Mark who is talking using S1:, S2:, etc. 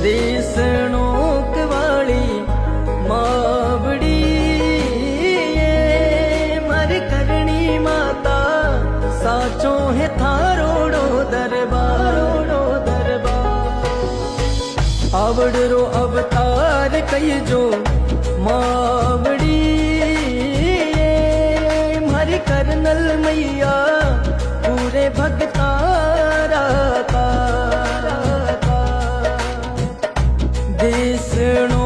S1: દેશનો કવાળી માવડી મારી કરણી માતા સાચો હે થારોડો દરબારોડો દરબાર આવડરો અવતાર કહીજો માવડી મારી કરનલ મૈયા પૂરે ભગતારા દેશનો